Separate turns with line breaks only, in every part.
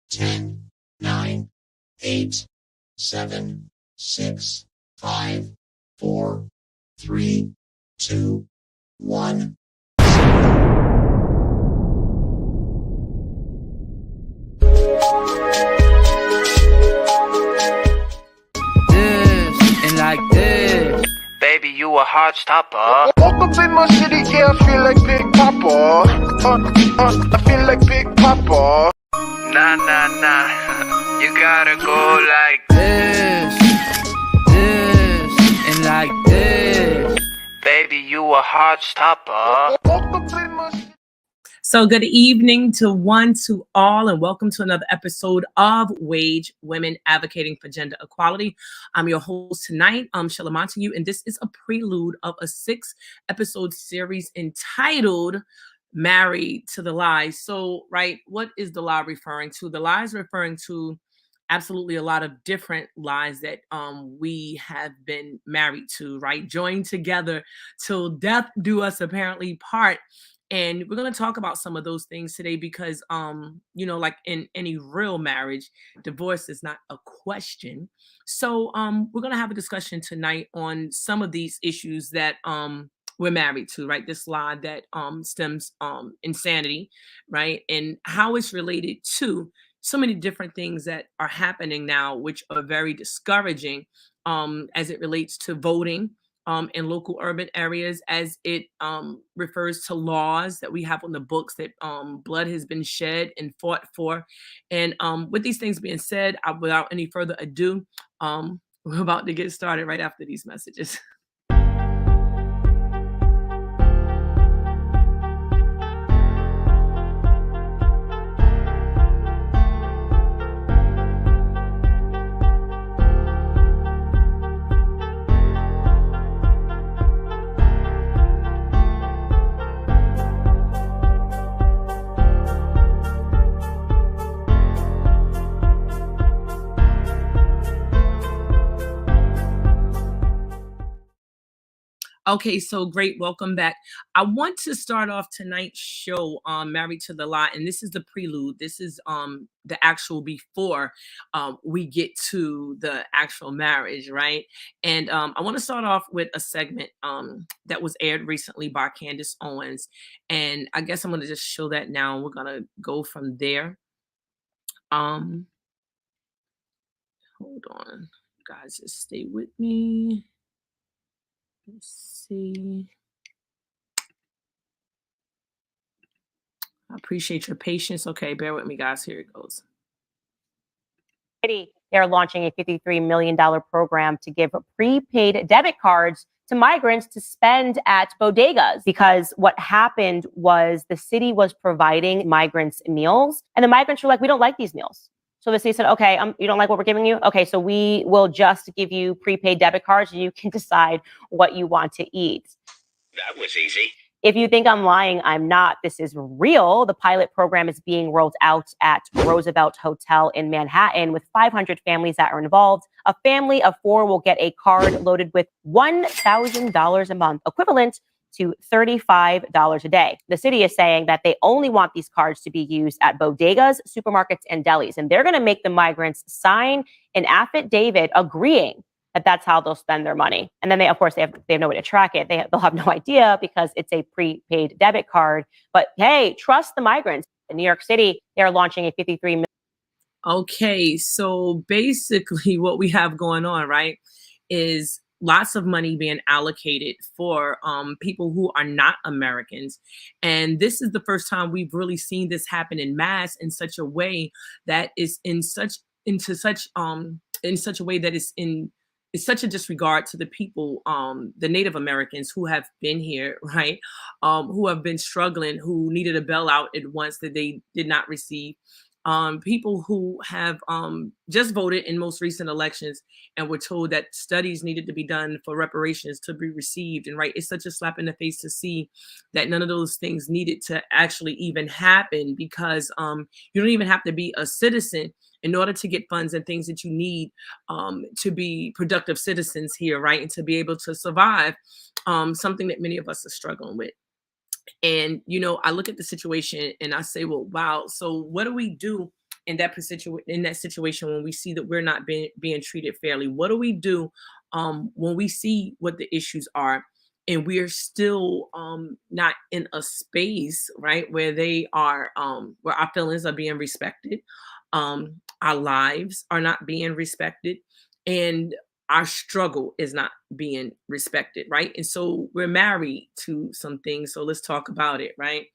10, 9, 8, 7, 6, 5, 4, 3, 2, 1.
Like this. Baby, you a hard stopper.
Woke up in my city, yeah, I feel like Big Papa. I feel like Big Papa.
Nah, nah, nah. You gotta go like this, and like this. Baby, you a hard stopper.
Woke up in my city.
So good evening to all, and welcome to another episode of W.A.G.E, Women Advocating for Gender Equality. I'm your host tonight, Sheila Montague, and this is a prelude of a 6-episode series entitled Married to the Lie. So, right, what is the lie referring to? The lie is referring to absolutely a lot of different lies that we have been married to, right? Joined together till death do us apparently part. And we're going to talk about some of those things today because, like in any real marriage, divorce is not a question. So we're going to have a discussion tonight on some of these issues that we're married to, right? This lie that stems insanity, right? And how it's related to so many different things that are happening now, which are very discouraging as it relates to voting in local urban areas, as it refers to laws that we have on the books that blood has been shed and fought for. And with these things being said, without any further ado, we're about to get started right after these messages. Okay, so great. Welcome back. I want to start off tonight's show Married to the Lie, and this is the prelude. This is the actual before we get to the actual marriage, right? And I want to start off with a segment that was aired recently by Candace Owens, and I guess I'm going to just show that now. We're going to go from there. Hold on, you guys, just stay with me. Let's see. I appreciate your patience. Okay, bear with me, guys. Here it goes.
They're launching a $53 million program to give prepaid debit cards to migrants to spend at bodegas, because what happened was the city was providing migrants meals, and the migrants were like, we don't like these meals. So the city said, okay, you don't like what we're giving you? Okay, so we will just give you prepaid debit cards and you can decide what you want to eat.
That was easy.
If you think I'm lying, I'm not. This is real. The pilot program is being rolled out at Roosevelt Hotel in Manhattan with 500 families that are involved. A family of 4 will get a card loaded with $1,000 a month, equivalent to $35 a day. The city is saying that they only want these cards to be used at bodegas, supermarkets, and delis. And they're going to make the migrants sign an affidavit agreeing that that's how they'll spend their money. And then they have no way to track it. They'll have no idea because it's a prepaid debit card. But hey, trust the migrants. In New York City, they're launching a $53 million.
Okay, so basically what we have going on, right, is lots of money being allocated for people who are not Americans. And this is the first time we've really seen this happen in mass in such a way that is it's such a disregard to the people, the Native Americans who have been here, right? Who have been struggling, who needed a bailout at once that they did not receive. People who have just voted in most recent elections and were told that studies needed to be done for reparations to be received. And right, it's such a slap in the face to see that none of those things needed to actually even happen, because you don't even have to be a citizen in order to get funds and things that you need to be productive citizens here, right? And to be able to survive, something that many of us are struggling with. And, I look at the situation and I say, well, wow, so what do we do in that situation when we see that we're not being treated fairly? What do we do when we see what the issues are and we are still not in a space, right, where they are where our feelings are being respected, our lives are not being respected, and our struggle is not being respected, right? And so we're married to some things, so let's talk about it, right?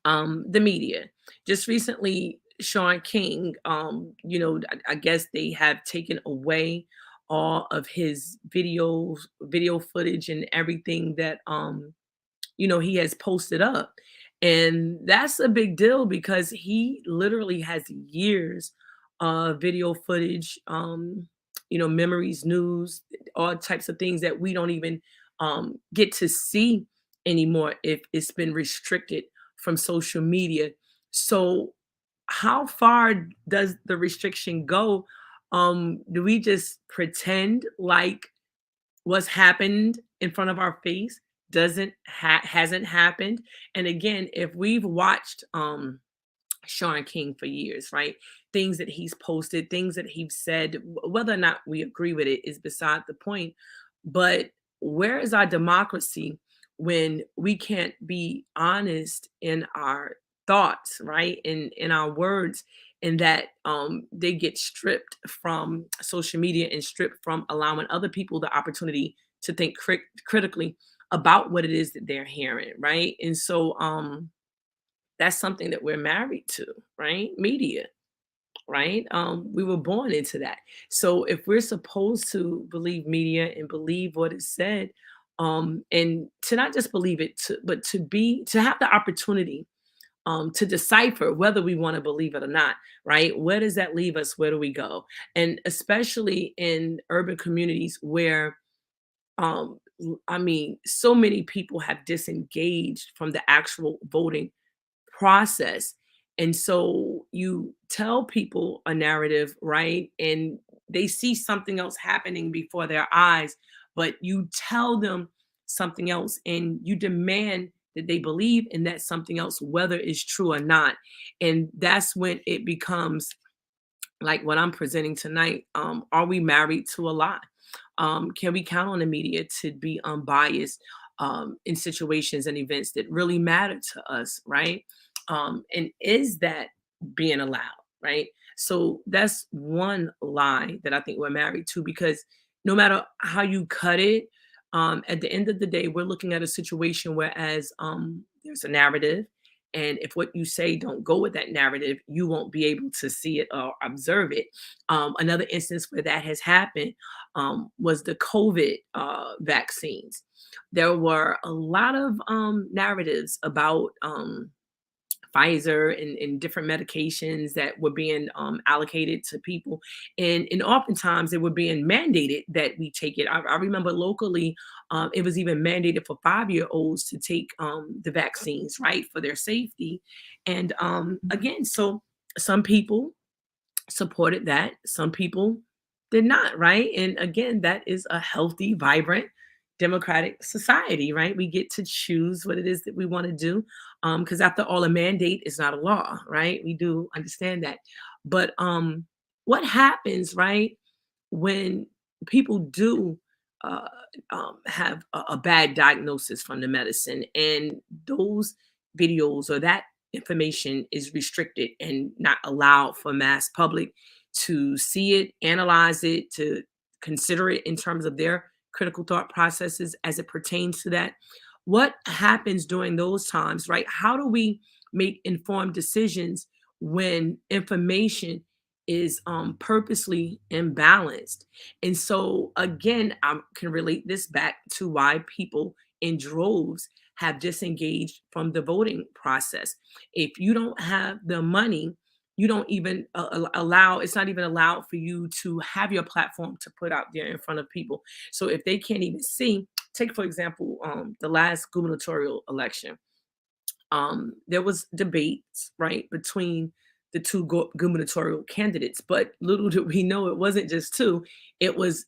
The media. Just recently, Sean King, I guess they have taken away all of his video footage and everything that he has posted up. And that's a big deal because he literally has years of video footage, memories, news, all types of things that we don't even get to see anymore if it's been restricted from social media. So, how far does the restriction go? Do we just pretend like what's happened in front of our face hasn't happened? And again, if we've watched Sean King for years, right? Things that he's posted, things that he's said, whether or not we agree with it is beside the point. But where is our democracy when we can't be honest in our thoughts, right? In our words, and that they get stripped from social media and stripped from allowing other people the opportunity to think critically about what it is that they're hearing, right? And so that's something that we're married to, right? Media, right? We were born into that. So if we're supposed to believe media and believe what is said, and to not just believe it, but to have the opportunity to decipher whether we want to believe it or not, right? Where does that leave us? Where do we go? And especially in urban communities where so many people have disengaged from the actual voting process. And so you tell people a narrative, right? And they see something else happening before their eyes, but you tell them something else and you demand that they believe in that something else, whether it's true or not. And that's when it becomes like what I'm presenting tonight. Are we married to a lie? Can we count on the media to be unbiased in situations and events that really matter to us, right? And is that being allowed, right? So that's one lie that I think we're married to, because no matter how you cut it, at the end of the day, we're looking at a situation whereas there's a narrative, and if what you say don't go with that narrative, you won't be able to see it or observe it. Another instance where that has happened was the COVID vaccines. There were a lot of narratives about Pfizer and different medications that were being allocated to people. And oftentimes they were being mandated that we take it. I remember locally, it was even mandated for 5-year-olds to take the vaccines, right, for their safety. And again, so some people supported that, some people did not, right? And again, that is a healthy, vibrant, democratic society, right? We get to choose what it is that we want to do. Because after all, a mandate is not a law, right? We do understand that. But what happens, right, when people do uh, have a bad diagnosis from the medicine and those videos or that information is restricted and not allowed for mass public to see it, analyze it, to consider it in terms of their critical thought processes as it pertains to that? What happens during those times, right? How do we make informed decisions when information is purposely imbalanced? And so, again, I can relate this back to why people in droves have disengaged from the voting process. If you don't have the money, you don't even allow, it's not even allowed for you to have your platform to put out there in front of people. So if they can't even see, take for example, the last gubernatorial election. There was debates, right, between the two gubernatorial candidates, but little did we know it wasn't just two, it was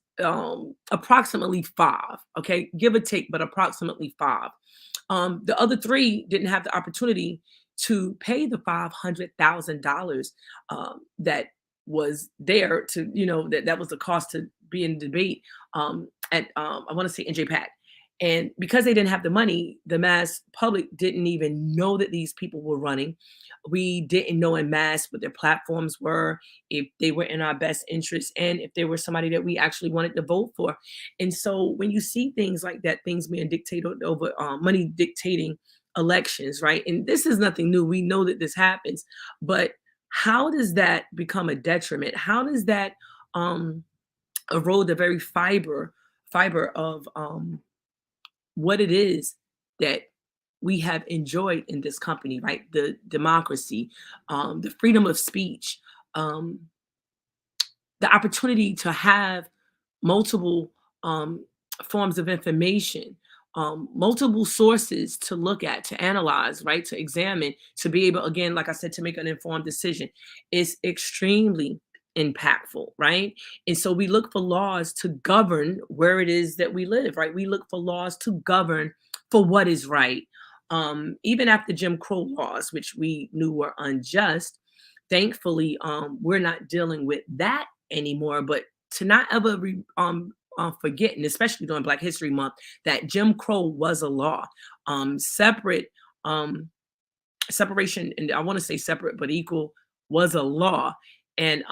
approximately five, okay, give or take, but approximately five. The other three didn't have the opportunity to pay the $500,000 that was there to, that was the cost to be in debate at, I want to say NJPAC. And because they didn't have the money, the mass public didn't even know that these people were running. We didn't know in mass what their platforms were, if they were in our best interest, and if they were somebody that we actually wanted to vote for. And so when you see things like that, things being dictated over, money dictating elections, right? And this is nothing new. We know that this happens, but how does that become a detriment? How does that erode the very fiber of what it is that we have enjoyed in this company, right? The democracy, the freedom of speech, um, the opportunity to have multiple forms of information, multiple sources to look at, to analyze, right? To examine, to be able, again, like I said, to make an informed decision is extremely impactful, right? And so we look for laws to govern where it is that we live, right? We look for laws to govern for what is right. Even after Jim Crow laws, which we knew were unjust, thankfully, we're not dealing with that anymore. But to not ever forget, and especially during Black History Month, that Jim Crow was a law. Separation, and I want to say separate but equal, was a law. And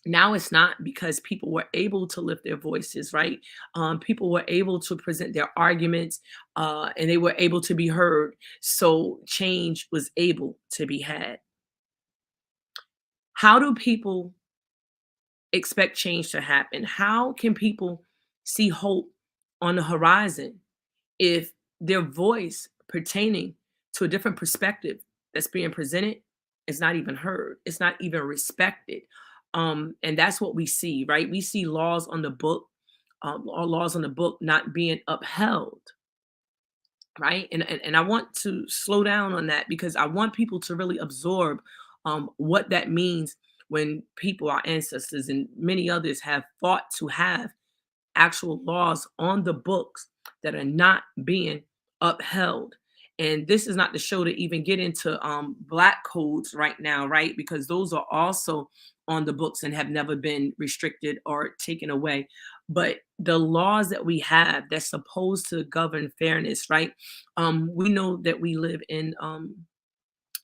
now it's not, because people were able to lift their voices, right? People were able to present their arguments, and they were able to be heard. So change was able to be had. How do people expect change to happen? How can people see hope on the horizon if their voice pertaining to a different perspective that's being presented is not even heard? It's not even respected. And that's what we see, right? We see laws on the book, or laws on the book not being upheld, right? And I want to slow down on that, because I want people to really absorb what that means when people, our ancestors and many others, have fought to have actual laws on the books that are not being upheld. And this is not the show to even get into Black codes right now, right? Because those are also on the books and have never been restricted or taken away. But the laws that we have that's supposed to govern fairness, right? We know that we live in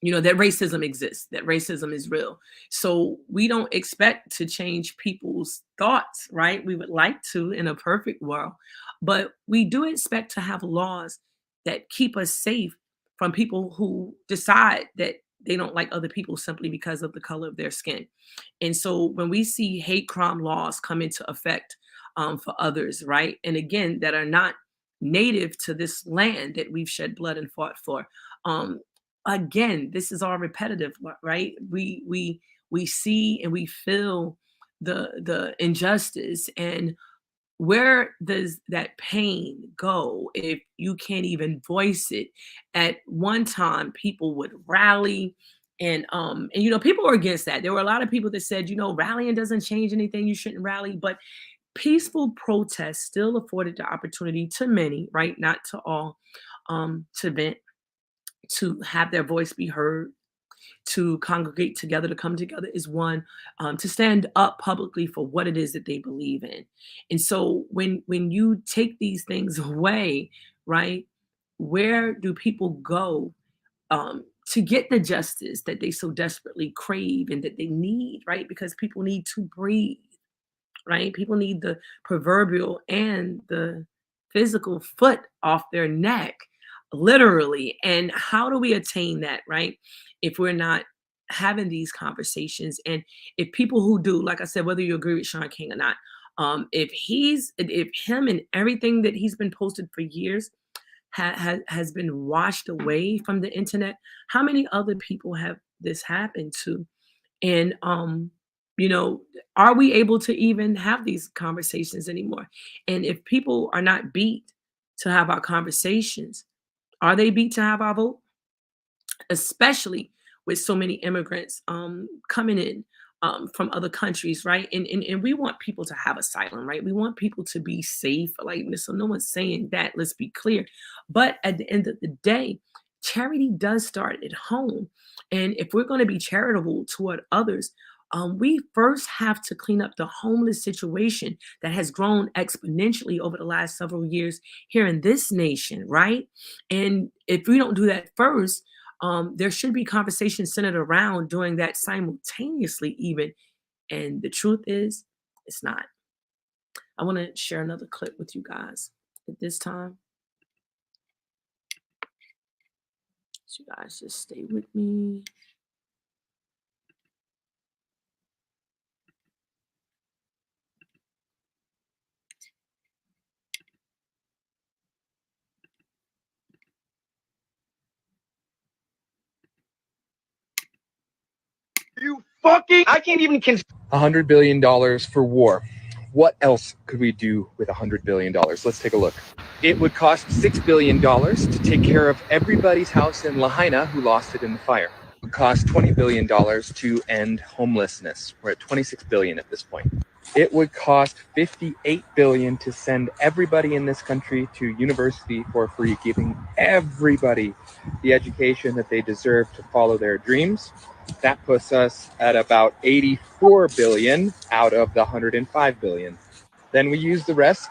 that racism exists, that racism is real. So we don't expect to change people's thoughts, right? We would like to in a perfect world, but we do expect to have laws that keep us safe from people who decide that they don't like other people simply because of the color of their skin. And so when we see hate crime laws come into effect for others, right? And again, that are not native to this land that we've shed blood and fought for. Again, this is all repetitive, right? We see and we feel the injustice, and where does that pain go if you can't even voice it? At one time, people would rally, and people were against that. There were a lot of people that said, rallying doesn't change anything, you shouldn't rally. But peaceful protest still afforded the opportunity to many, right? Not to all, to vent, to have their voice be heard, to congregate together, to come together as one, to stand up publicly for what it is that they believe in. And so when you take these things away, right, where do people go to get the justice that they so desperately crave and that they need, right? Because people need to breathe, right? People need the proverbial and the physical foot off their neck, literally. And how do we attain that, right? If we're not having these conversations, and if people who do, like I said, whether you agree with Sean King or not, if him and everything that he's been posted for years has been washed away from the internet, how many other people have this happened to? And are we able to even have these conversations anymore? And if people are not beat to have our conversations, are they beat to have our vote? Especially with so many immigrants coming in from other countries, right? And we want people to have asylum, right? We want people to be safe, like, so no one's saying that, let's be clear. But at the end of the day, charity does start at home. And if we're going to be charitable toward others, we first have to clean up the homeless situation that has grown exponentially over the last several years here in this nation, right? And if we don't do that first, there should be conversations centered around doing that simultaneously, even. And the truth is, it's not. I want to share another clip with you guys at this time. So you guys just stay with me.
I can't even
$100 billion for war. What else could we do with $100 billion? Let's take a look. It would cost $6 billion to take care of everybody's house in Lahaina who lost it in the fire. It would cost $20 billion to end homelessness. We're at $26 billion at this point. It would cost $58 billion to send everybody in this country to university for free, giving everybody the education that they deserve to follow their dreams. That puts us at about 84 billion out of the 105 billion. Then we use the rest,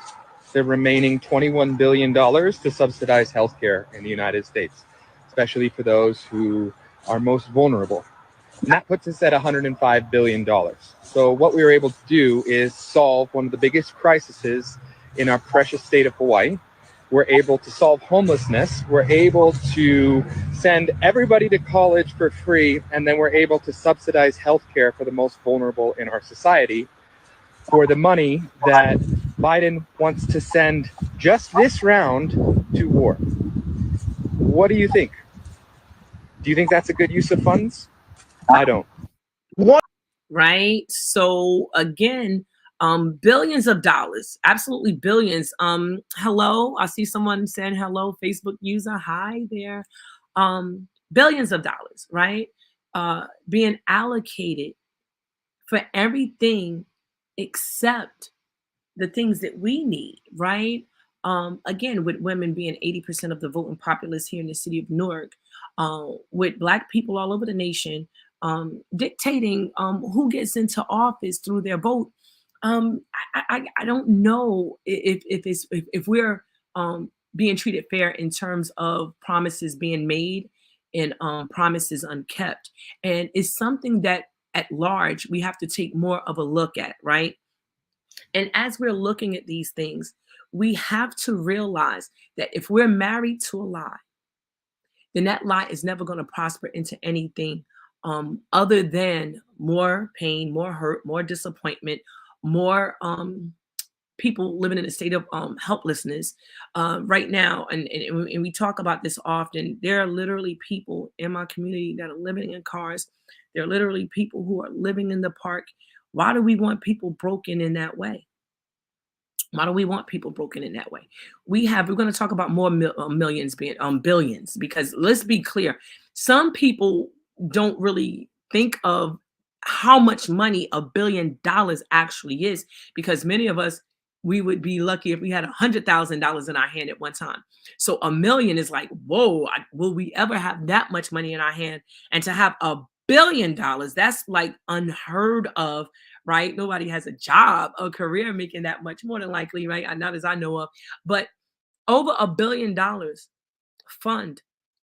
the remaining $21 billion, to subsidize healthcare in the United States, especially for those who are most vulnerable. And that puts us at $105 billion. So what we were able to do is solve one of the biggest crises in our precious state of Hawaii. We're able to solve homelessness. We're able to send everybody to college for free. And then we're able to subsidize healthcare for the most vulnerable in our society for the money that Biden wants to send just this round to war. What do you think? Do you think that's a good use of funds? I don't.
Right? So again, billions of dollars, absolutely billions. Hello, I see someone saying hello, Facebook user. Hi there. Billions of dollars, right? Being allocated for everything except the things that we need, right? Again, with women being 80% of the voting populace here in the city of Newark, with Black people all over the nation dictating who gets into office through their vote. I don't know if we're being treated fair in terms of promises being made and promises unkept, and it's something that at large we have to take more of a look at, right? And as we're looking at these things, we have to realize that if we're married to a lie, then that lie is never going to prosper into anything other than more pain, more hurt, more disappointment, more people living in a state of helplessness right now. And we talk about this often. There are literally people in my community that are living in cars. There are literally people who are living in the park. Why do we want people broken in that way? Why do we want people broken in that way? We're going to talk about more millions being billions, because let's be clear. Some people don't really think of how much money $1 billion actually is, because many of us, we would be lucky if we had $100,000 in our hand at one time. So $1 million is like, whoa, will we ever have that much money in our hand? And to have $1 billion, that's like unheard of, right? Nobody has a job, a career making that much, more than likely, right? Not as I know of. But over $1 billion fund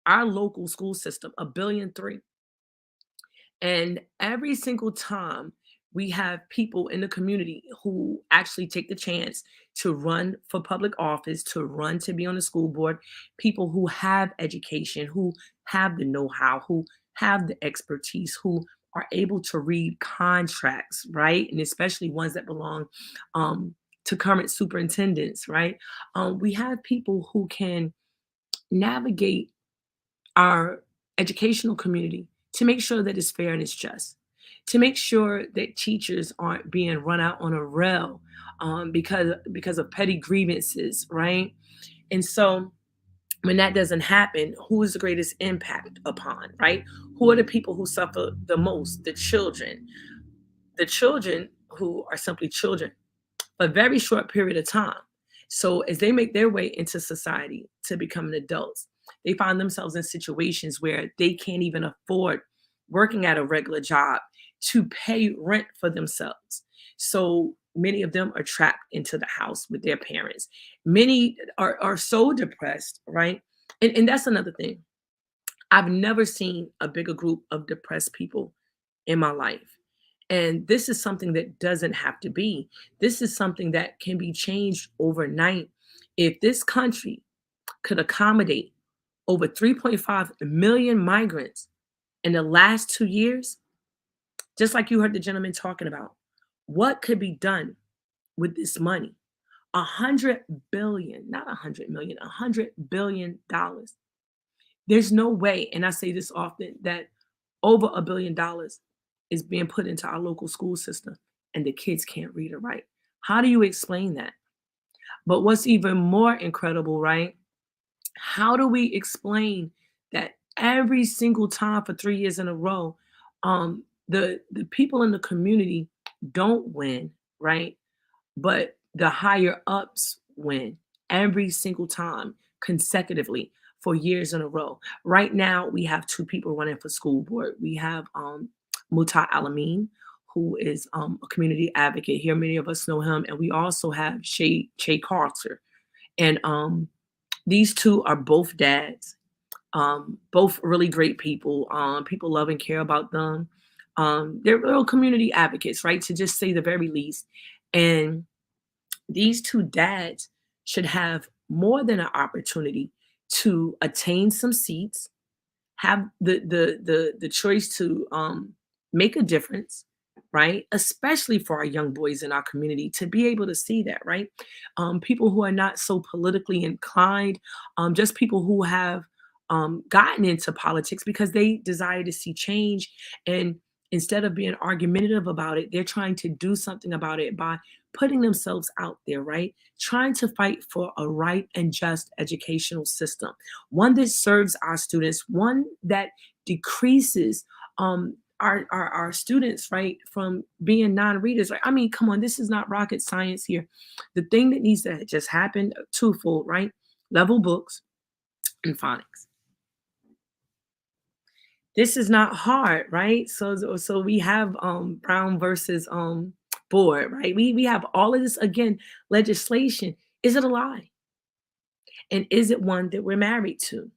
our local school system, $1.3 billion. And every single time we have people in the community who actually take the chance to run for public office, to run to be on the school board, people who have education, who have the know-how, who have the expertise, who are able to read contracts, right? And especially ones that belong to current superintendents, right? We have people who can navigate our educational community to make sure that it's fair and it's just, to make sure that teachers aren't being run out on a rail because of petty grievances, right? And so when that doesn't happen, who is the greatest impact upon, right? Who are the people who suffer the most? The children who are simply children for a very short period of time. So as they make their way into society to becoming adults, They find themselves in situations where they can't even afford working at a regular job to pay rent for themselves. So many of them are trapped into the house with their parents. Many are so depressed, right? And that's another thing. I've never seen a bigger group of depressed people in my life. And this is something that doesn't have to be. This is something that can be changed overnight. If this country could accommodate over 3.5 million migrants in the last 2 years, just like you heard the gentleman talking about, what could be done with this money? 100 billion, not 100 million, $100 billion. There's no way, and I say this often, that over $1 billion is being put into our local school system and the kids can't read or write. How do you explain that? But what's even more incredible, right? How do we explain that every single time for 3 years in a row, the people in the community don't win, right? But the higher ups win every single time consecutively for years in a row. Right now, we have two people running for school board. We have Muta Alameen, who is a community advocate here. Many of us know him. And we also have Shay Carter. And these two are both dads, both really great people. People love and care about them. They're real community advocates, right? To just say the very least. And these two dads should have more than an opportunity to attain some seats, have the choice to make a difference, right? Especially for our young boys in our community to be able to see that, right? People who are not so politically inclined, just people who have gotten into politics because they desire to see change, and instead of being argumentative about it, they're trying to do something about it by putting themselves out there, right? Trying to fight for a right and just educational system, one that serves our students, one that decreases our students, right, from being non-readers, right? I mean, come on, this is not rocket science here. The thing that needs to just happen, twofold, right? Level books and phonics. This is not hard, right? So we have Brown versus Board, right? We have all of this, again, legislation. Is it a lie? And is it one that we're married to?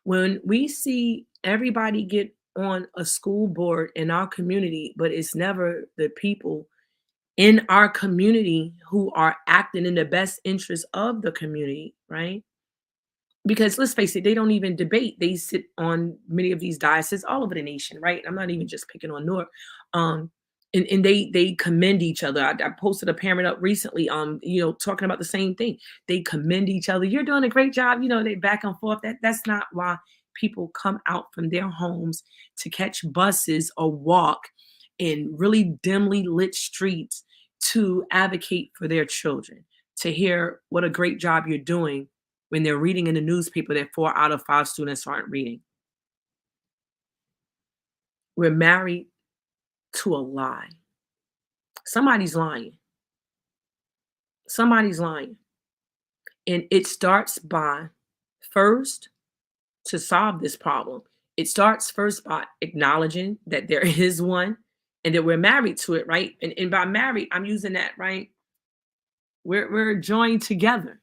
When we see everybody get on a school board in our community, but it's never the people in our community who are acting in the best interest of the community, right? Because let's face it, they don't even debate. They sit on many of these dioceses all over the nation, right? I'm not even just picking on Newark. Um, and they commend each other. I posted a parent up recently, talking about the same thing. They commend each other. You're doing a great job. They back and forth. That's not why people come out from their homes to catch buses or walk in really dimly lit streets to advocate for their children, to hear what a great job you're doing when they're reading in the newspaper that 4 out of 5 students aren't reading. We're married to a lie. Somebody's lying. Somebody's lying. And it starts by, first, to solve this problem, it starts first by acknowledging that there is one and that we're married to it, right? And by married, I'm using that, right? We're joined together.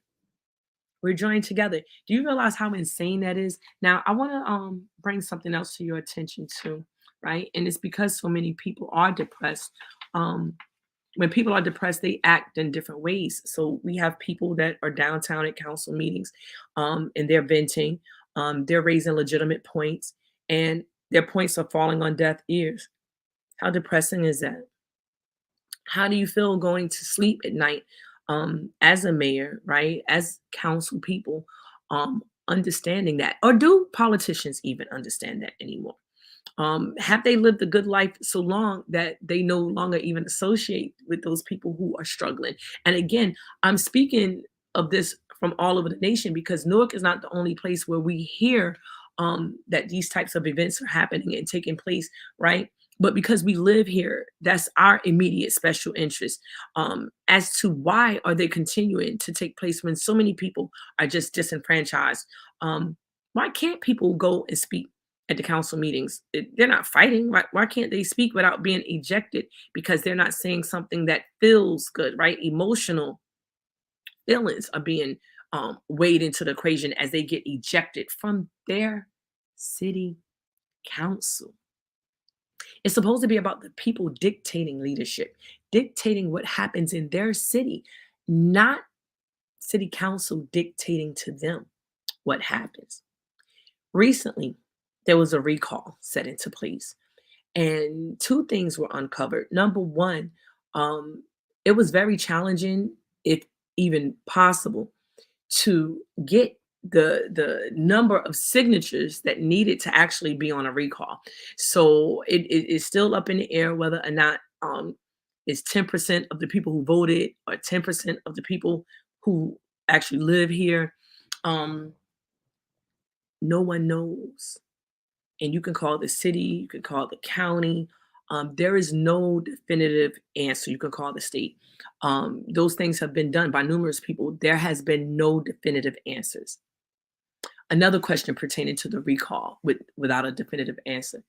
We're joined together. Do you realize how insane that is? Now, I want to bring something else to your attention too, right? And it's because so many people are depressed. When people are depressed, they act in different ways. So we have people that are downtown at council meetings, and they're venting. They're raising legitimate points, and their points are falling on deaf ears. How depressing is that? How do you feel going to sleep at night, as a mayor, right? As council people, understanding that? Or do politicians even understand that anymore? Have they lived a good life so long that they no longer even associate with those people who are struggling? And again, I'm speaking of this from all over the nation because Newark is not the only place where we hear that these types of events are happening and taking place, right? But because we live here, that's our immediate special interest, as to why are they continuing to take place when so many people are just disenfranchised. Why can't people go and speak at the council meetings? They're not fighting. Why can't they speak without being ejected because they're not saying something that feels good, right? Emotional feelings are being weighed into the equation as they get ejected from their city council. It's supposed to be about the people dictating leadership, dictating what happens in their city, not city council dictating to them what happens. Recently, there was a recall set into place, and two things were uncovered. Number one, it was very challenging, if even possible, to get the number of signatures that needed to actually be on a recall. So it is still up in the air whether or not it's 10% of the people who voted or 10% of the people who actually live here. Um, no one knows. And you can call the city, you can call the county. There is no definitive answer. You can call the state. Those things have been done by numerous people. There has been no definitive answers. Another question pertaining to the recall without a definitive answer.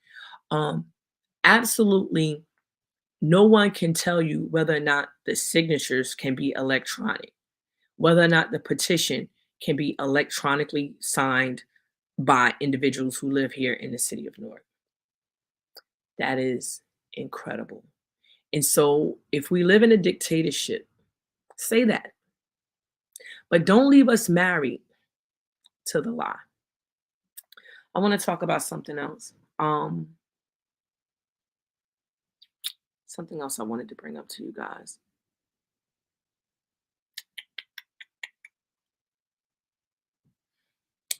Um, Absolutely no one can tell you whether or not the signatures can be electronic, whether or not the petition can be electronically signed by individuals who live here in the city of Newark. That is incredible. And so if we live in a dictatorship, say that. But don't leave us married to the lie. I want to talk about something else. Something else I wanted to bring up to you guys.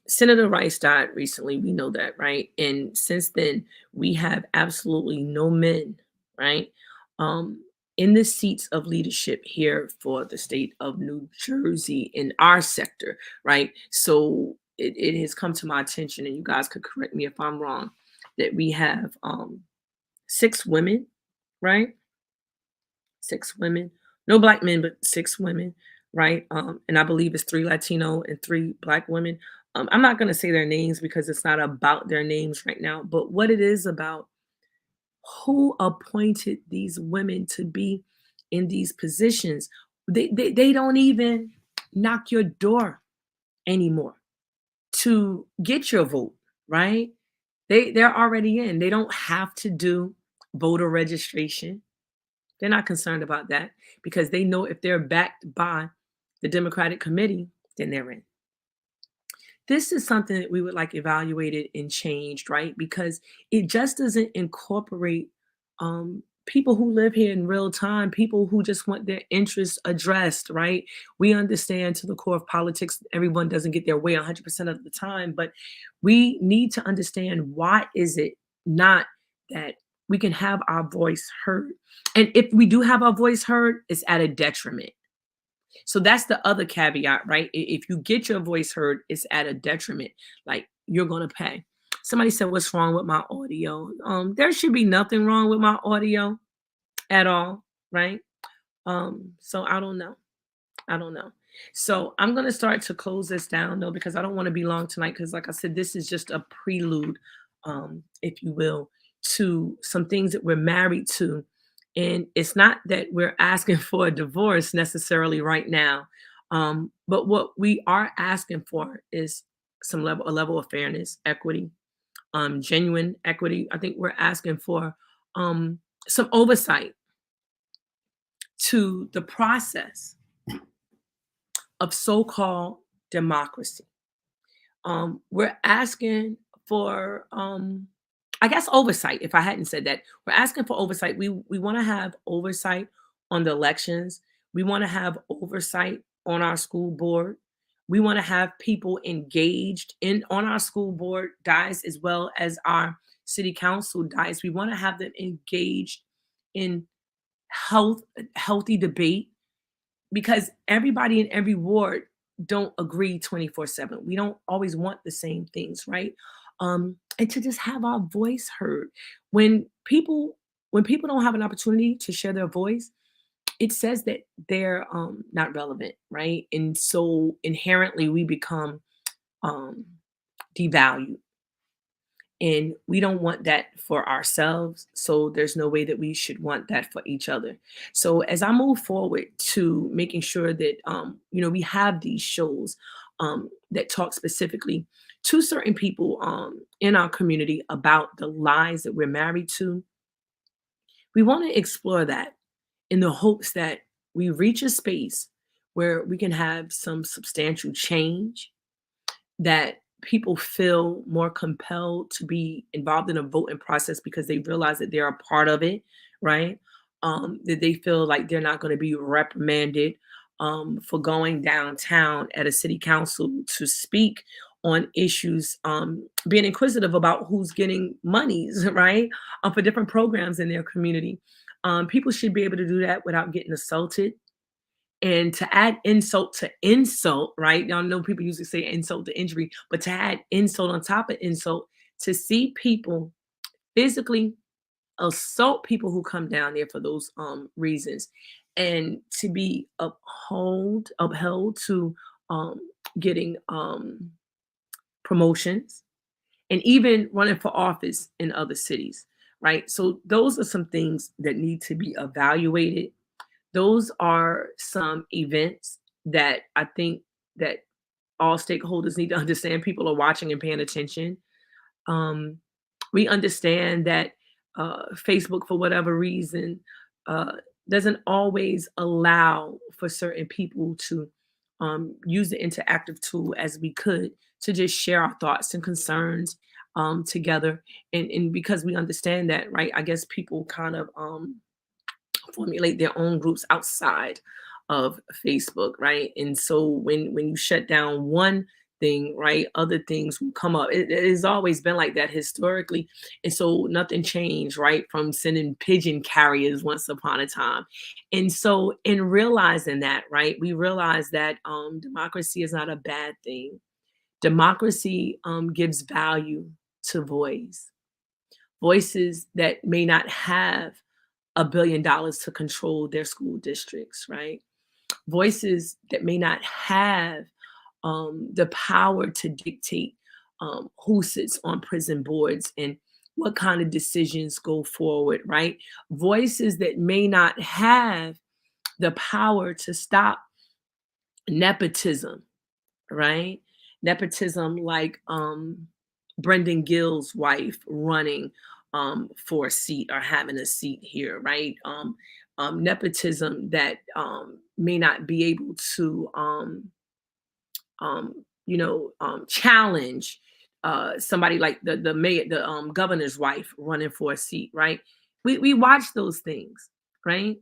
Senator Rice died recently. We know that, right? And since then, we have absolutely no men, right? In the seats of leadership here for the state of New Jersey in our sector, right? So it has come to my attention, and you guys could correct me if I'm wrong, that we have 6 women, right? 6 women, no black men, but 6 women, right? And I believe it's 3 Latino and 3 black women. I'm not going to say their names because it's not about their names right now, but what it is about, who appointed these women to be in these positions. They don't even knock your door anymore to get your vote, right? They're already in. They don't have to do voter registration. They're not concerned about that because they know if they're backed by the Democratic committee, then they're in. This is something that we would like evaluated and changed, right? Because it just doesn't incorporate people who live here in real time, people who just want their interests addressed, right? We understand to the core of politics, everyone doesn't get their way 100% of the time, but we need to understand, why is it not that we can have our voice heard? And if we do have our voice heard, it's at a detriment. So that's the other caveat, right? If you get your voice heard, it's at a detriment. Like, you're going to pay. Somebody said, what's wrong with my audio? There should be nothing wrong with my audio at all, right? So I don't know. So I'm going to start to close this down, though, because I don't want to be long tonight. Because like I said, this is just a prelude, if you will, to some things that we're married to. And it's not that we're asking for a divorce necessarily right now. But what we are asking for is a level of fairness, equity, genuine equity. I think we're asking for some oversight to the process of so-called democracy. We're asking for, I guess, oversight. If I hadn't said that, we're asking for oversight. We want to have oversight on the elections. We want to have oversight on our school board. We want to have people engaged on our school board dais as well as our city council dais. We want to have them engaged in healthy debate, because everybody in every ward don't agree 24/7. We don't always want the same things, right? And to just have our voice heard. When people don't have an opportunity to share their voice, it says that they're not relevant, right? And so inherently we become devalued. And we don't want that for ourselves. So there's no way that we should want that for each other. So as I move forward to making sure that we have these shows that talk specifically to certain people in our community about the lies that we're married to, we want to explore that in the hopes that we reach a space where we can have some substantial change, that people feel more compelled to be involved in a voting process because they realize that they're a part of it, right? That they feel like they're not going to be reprimanded for going downtown at a city council to speak on issues, being inquisitive about who's getting monies, right? For different programs in their community. People should be able to do that without getting assaulted. And to add insult to insult, right? Y'all know people usually say insult to injury, but to add insult on top of insult, to see people physically assault people who come down there for those reasons, and to be upheld to um getting promotions and even running for office in other cities, right? So those are some things that need to be evaluated. Those are some events that I think that all stakeholders need to understand. People are watching and paying attention. Um, we understand that Facebook, for whatever reason, uh, doesn't always allow for certain people to use the interactive tool as we could to just share our thoughts and concerns together. And because we understand that, right? I guess people kind of formulate their own groups outside of Facebook, right? And so when you shut down one thing, right, other things will come up. It has always been like that historically, and so nothing changed, right, from sending pigeon carriers once upon a time. And so in realizing that, right, we realize that democracy is not a bad thing. Democracy gives value to voices that may not have $1 billion to control their school districts, right? Voices that may not have the power to dictate who sits on prison boards and what kind of decisions go forward, right? Voices that may not have the power to stop nepotism, right? Nepotism like Brendan Gill's wife running for a seat or having a seat here, right? Nepotism that may not be able to, challenge somebody like the mayor, the governor's wife running for a seat, right? We watch those things, right?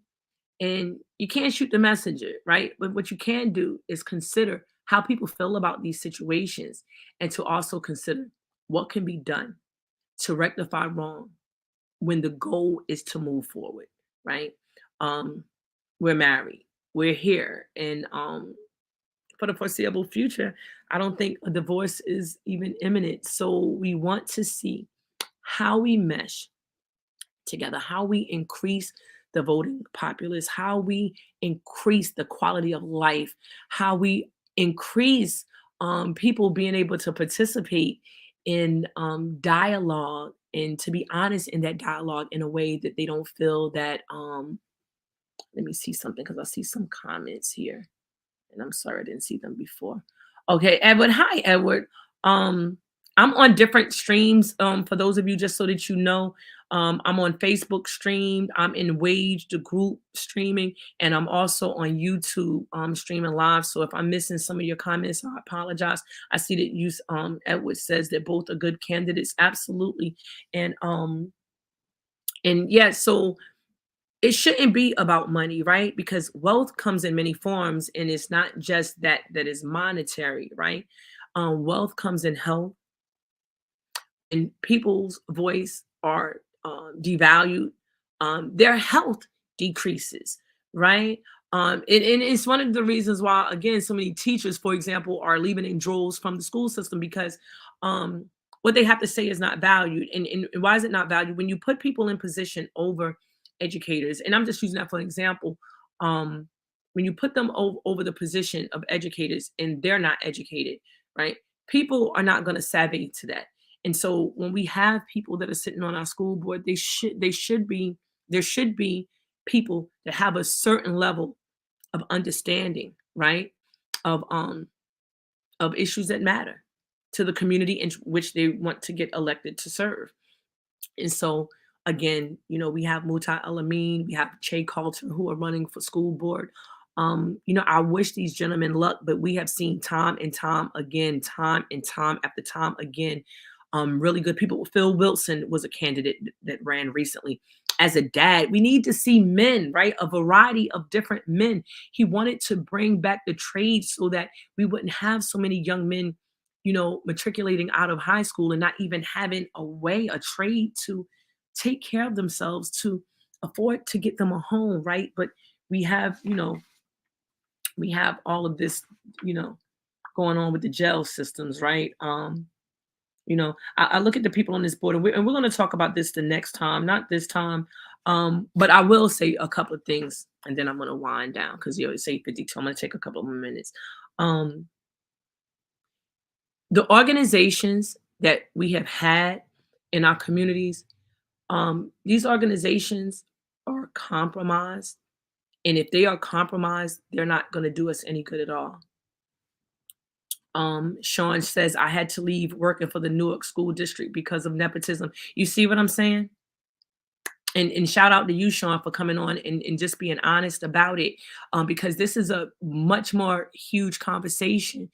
And you can't shoot the messenger, right? But what you can do is consider how people feel about these situations, and to also consider what can be done to rectify wrong when the goal is to move forward, right? Um, we're married, we're here, and for the foreseeable future, I don't think a divorce is even imminent. So we want to see how we mesh together, how we increase the voting populace, how we increase the quality of life, how we increase people being able to participate in dialogue, and to be honest in that dialogue in a way that they don't feel that. Let me see something because I see some comments here, and I'm sorry I didn't see them before. Okay, Edward. Hi, Edward. Um, I'm on different streams. For those of you, just so that you know, I'm on Facebook streamed. I'm in W.A.G.E, the group, streaming, and I'm also on YouTube streaming live. So if I'm missing some of your comments, I apologize. I see that you, Edward says that both are good candidates. Absolutely, and yeah, so it shouldn't be about money, right? Because wealth comes in many forms, and it's not just that is monetary, right? Wealth comes in health, and people's voice are devalued. Their health decreases, right? And it's one of the reasons why, again, so many teachers, for example, are leaving in droves from the school system because what they have to say is not valued. And why is it not valued? When you put people in position over educators, and I'm just using that for an example, when you put them over the position of educators and they're not educated, right? people are not going to savvy to that. And so when we have people that are sitting on our school board, there should be people that have a certain level of understanding, right? Of issues that matter to the community in which they want to get elected to serve. And so again, we have Muta Alameen, we have Che Coulter who are running for school board. I wish these gentlemen luck, but we have seen time and time again, time and time after time again, really good people. Phil Wilson was a candidate that ran recently. As a dad, we need to see men, right? A variety of different men. He wanted to bring back the trade so that we wouldn't have so many young men, matriculating out of high school and not even having a trade to take care of themselves, to afford to get them a home, right? But we have, we have all of this, going on with the jail systems, right? I look at the people on this board, and we're going to talk about this the next time, not this time. But I will say a couple of things, and then I'm going to wind down because you always say 52. I'm going to take a couple of more minutes. The organizations that we have had in our communities, these organizations are compromised. And if they are compromised, they're not going to do us any good at all. Sean says, I had to leave working for the Newark School District because of nepotism. You see what I'm saying? And shout out to you, Sean, for coming on and just being honest about it, because this is a much more huge conversation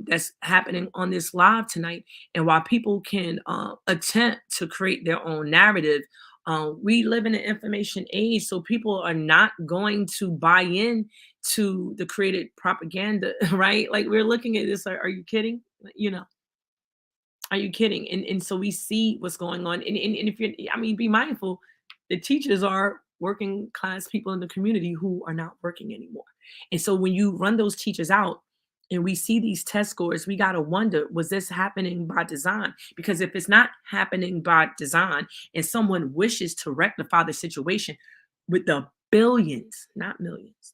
that's happening on this live tonight. And while people can attempt to create their own narrative, we live in an information age, so people are not going to buy in to the created propaganda, right? Like, we're looking at this, are you kidding? Are you kidding? And so we see what's going on. And if be mindful, the teachers are working class people in the community who are not working anymore. And so when you run those teachers out and we see these test scores, we got to wonder, was this happening by design? Because if it's not happening by design and someone wishes to rectify the situation with the billions, not millions,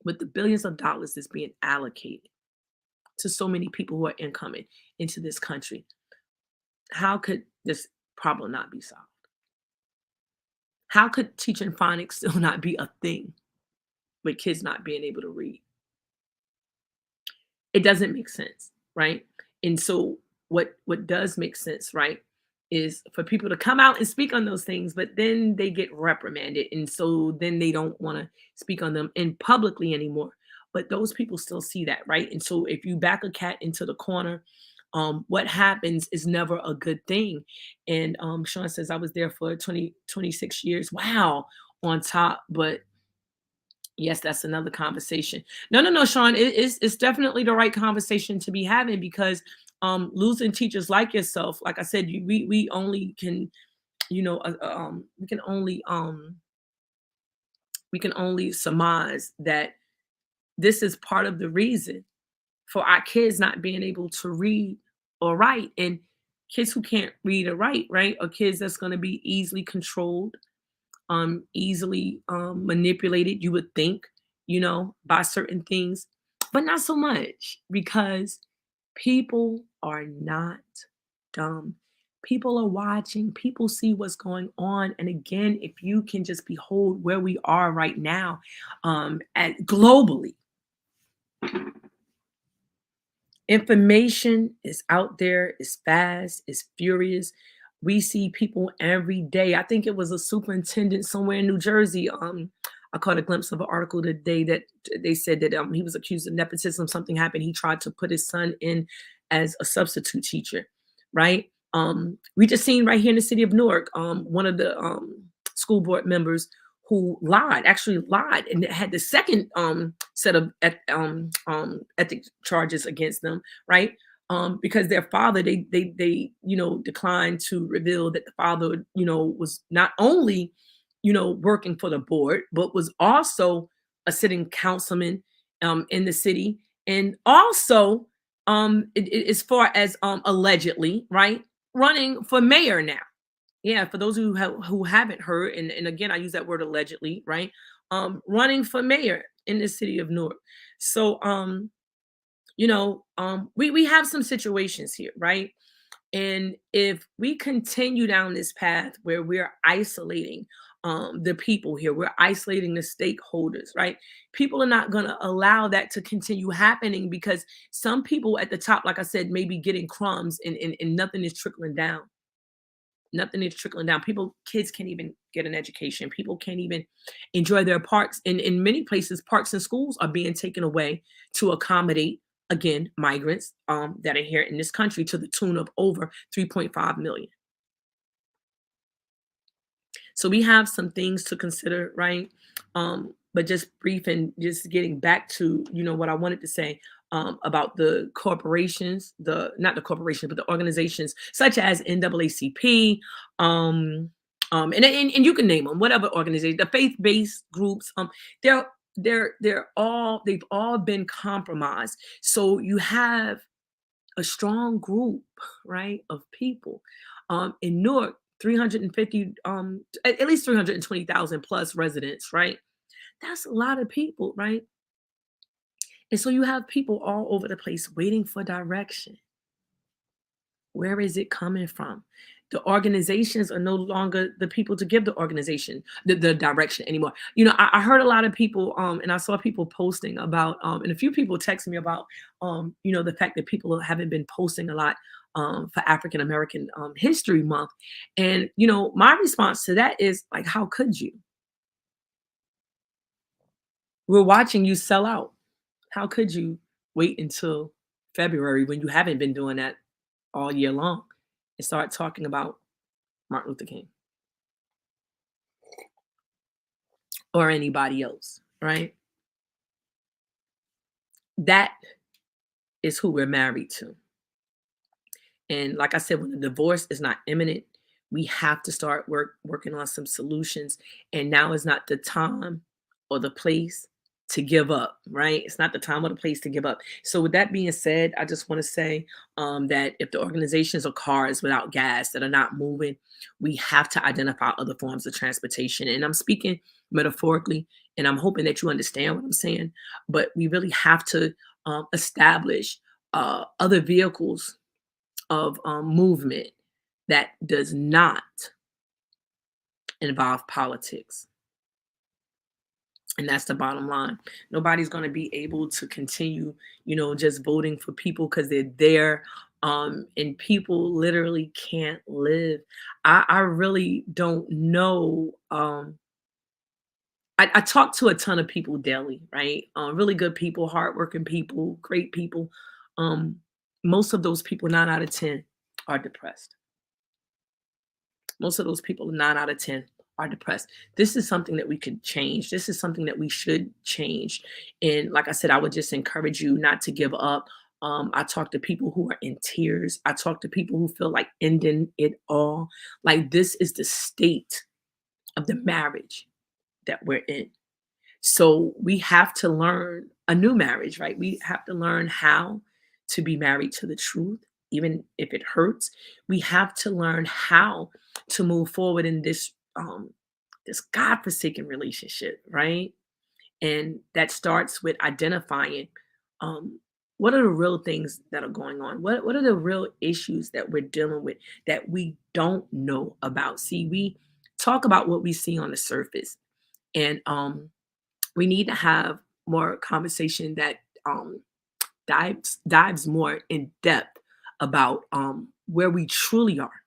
with the billions of dollars that's being allocated to so many people who are incoming into this country, how could this problem not be solved? How could teaching phonics still not be a thing with kids not being able to read? It doesn't make sense, right? And so what does make sense, right, is for people to come out and speak on those things, but then they get reprimanded. And so then they don't want to speak on them in publicly anymore. But those people still see that, right? And so if you back a cat into the corner, what happens is never a good thing. And Sean says, I was there for 26 years. Wow, on top. But yes, that's another conversation. No, Sean, it's definitely the right conversation to be having, because losing teachers like yourself, like I said, we only can, we can only surmise that this is part of the reason for our kids not being able to read or write. And kids who can't read or write, right, are kids that's going to be easily controlled, easily manipulated, you would think, by certain things, but not so much, because people are not dumb. People are watching, people see what's going on. And again, if you can just behold where we are right now, globally, information is out there, is fast, is furious. We see people every day. I think it was a superintendent somewhere in New Jersey. I caught a glimpse of an article today that they said that he was accused of nepotism. Something happened. He tried to put his son in as a substitute teacher, right? We just seen right here in the city of Newark, one of the school board members who actually lied, and had the second set of ethic charges against them, right? Because their father, they declined to reveal that the father, was not only, working for the board, but was also a sitting councilman in the city, and also as far as allegedly, right, running for mayor now. Yeah, for those who haven't heard, and again, I use that word allegedly, right? Running for mayor in the city of Newark. So we have some situations here, right? And if we continue down this path where we're isolating the people here, we're isolating the stakeholders, right? People are not going to allow that to continue happening because some people at the top, like I said, may be getting crumbs and nothing is trickling down. Nothing is trickling down. Kids can't even get an education. People can't even enjoy their parks. And in many places, parks and schools are being taken away to accommodate, again, migrants that are here in this country to the tune of over 3.5 million. So we have some things to consider, right? But just brief and just getting back to, what I wanted to say about the corporations, not the corporation, but the organizations such as NAACP, and you can name them, whatever organization, the faith-based groups, they've all been compromised. So you have a strong group, right, of people in Newark, 350 at least 320,000 plus residents, right? That's a lot of people, right? And so you have people all over the place waiting for direction. Where is it coming from? The organizations are no longer the people to give the organization the direction anymore. I heard a lot of people, and I saw people posting about, and a few people texted me about, the fact that people haven't been posting a lot for African American History Month. And, my response to that is like, how could you? We're watching you sell out. How could you wait until February when you haven't been doing that all year long and start talking about Martin Luther King or anybody else, right? That is who we're married to. And like I said, when the divorce is not imminent, we have to start working on some solutions. And now is not the time or the place to give up, right? It's not the time or the place to give up. So with that being said, I just want to say that if the organizations are cars without gas that are not moving, we have to identify other forms of transportation. And I'm speaking metaphorically, and I'm hoping that you understand what I'm saying. But we really have to establish other vehicles of movement that does not involve politics. And that's the bottom line. Nobody's going to be able to continue, just voting for people because they're there. And people literally can't live. I really don't know. I talk to a ton of people daily, right? Really good people, hardworking people, great people. Most of those people, 9 out of 10, are depressed. Most of those people, 9 out of 10, are depressed. This is something that we could change. This is something that we should change. And like I said, I would just encourage you not to give up. I talk to people who are in tears. I talk to people who feel like ending it all. Like this is the state of the marriage that we're in. So we have to learn a new marriage, right? We have to learn how to be married to the truth, even if it hurts. We have to learn how to move forward in this this godforsaken relationship, right? And that starts with identifying what are the real things that are going on. What are the real issues that we're dealing with that we don't know about? See, we talk about what we see on the surface, and we need to have more conversation that dives more in depth about where we truly are,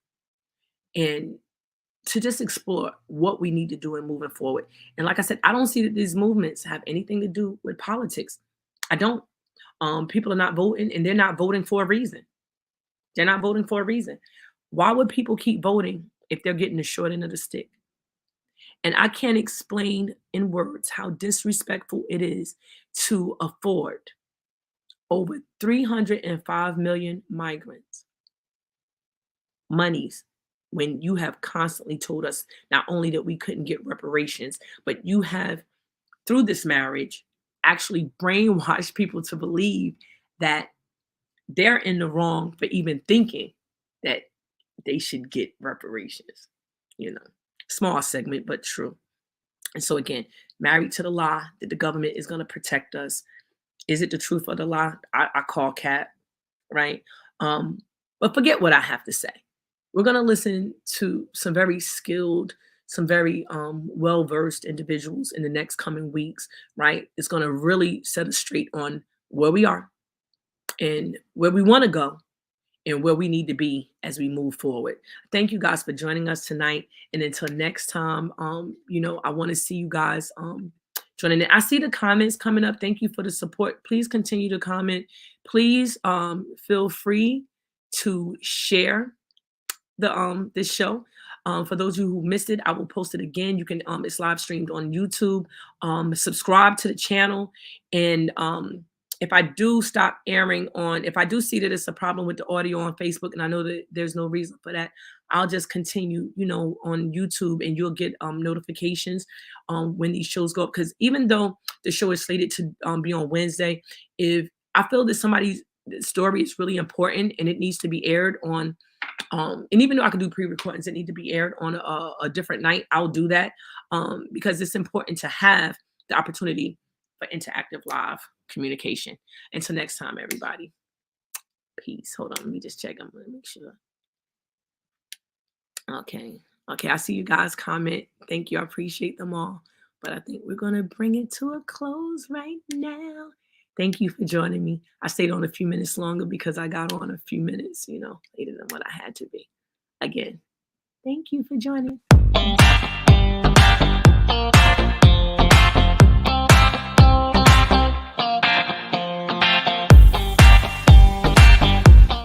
and to just explore what we need to do in moving forward. And like I said, I don't see that these movements have anything to do with politics. I don't. People are not voting, and they're not voting for a reason. They're not voting for a reason. Why would people keep voting if they're getting the short end of the stick? And I can't explain in words how disrespectful it is to afford over 305 million migrants monies when you have constantly told us not only that we couldn't get reparations, but you have, through this marriage, actually brainwashed people to believe that they're in the wrong for even thinking that they should get reparations. Small segment, but true. And so again, married to the lie that the government is going to protect us. Is it the truth or the lie? I call cat, right? But forget what I have to say. We're going to listen to some very skilled, some very well-versed individuals in the next coming weeks, right? It's going to really set us straight on where we are and where we want to go and where we need to be as we move forward. Thank you guys for joining us tonight. And until next time, I want to see you guys joining in. I see the comments coming up. Thank you for the support. Please continue to comment. Please feel free to share this show. For those of you who missed it, I will post it again. You can it's live streamed on YouTube. Subscribe to the channel, and if I do stop airing if I do see that it's a problem with the audio on Facebook, and I know that there's no reason for that, I'll just continue, on YouTube, and you'll get notifications when these shows go up. Because even though the show is slated to be on Wednesday, if I feel that somebody's story is really important and it needs to be aired on, and even though I can do pre-recordings that need to be aired on a different night, I'll do that because it's important to have the opportunity for interactive live communication. Until next time, everybody. Peace. Hold on, let me just check. I'm gonna make sure. Okay, I see you guys comment. Thank you. I appreciate them all. But I think we're gonna bring it to a close right now. Thank you for joining me. I stayed on a few minutes longer because I got on a few minutes, later than what I had to be. Again, thank you for joining.